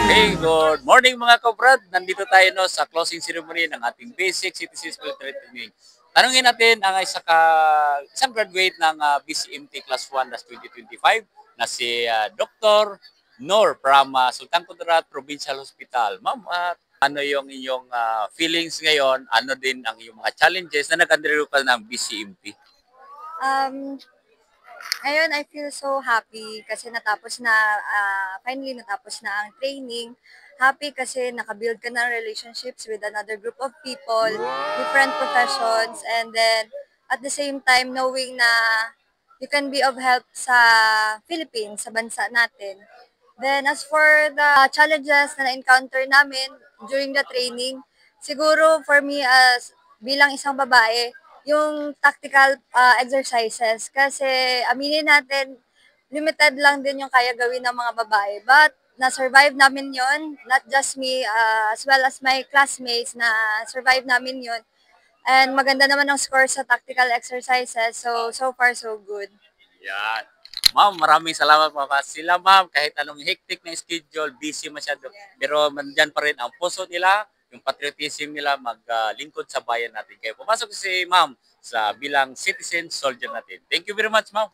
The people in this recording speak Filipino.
Hey, good morning mga kabrad. Nandito tayo no sa closing ceremony ng ating Basic Citizens Military Training. Tanungin natin ang isang graduate ng BCMT Class 1 das 2025 na si Dr. Nor from Sultan Kudarat Provincial Hospital. Ma'am, ano yung inyong feelings ngayon? Ano din ang iyong mga challenges na nag-undergo ka ng BCMT? Um, Ngayon, I feel so happy kasi finally natapos na ang training. Happy kasi nakabuild ka ng relationships with another group of people, different professions, and then at the same time knowing na you can be of help sa Philippines, sa bansa natin. Then as for the challenges na na-encounter namin during the training, siguro for me as bilang isang babae, yung tactical exercises kasi aminin natin limited lang din yung kaya gawin ng mga babae. But na-survive namin yon, not just me, as well as my classmates na survive namin yon. And maganda naman ang score sa tactical exercises. So far, so good. Yan. Ma'am, maraming salamat po. Sila ma'am, kahit anong hectic na schedule, busy masyado. Pero mandyan pa rin ang puso nila, yung patriotism nila maglingkod sa bayan natin. Kaya pumasok si ma'am sa bilang citizen soldier natin. Thank you very much, ma'am.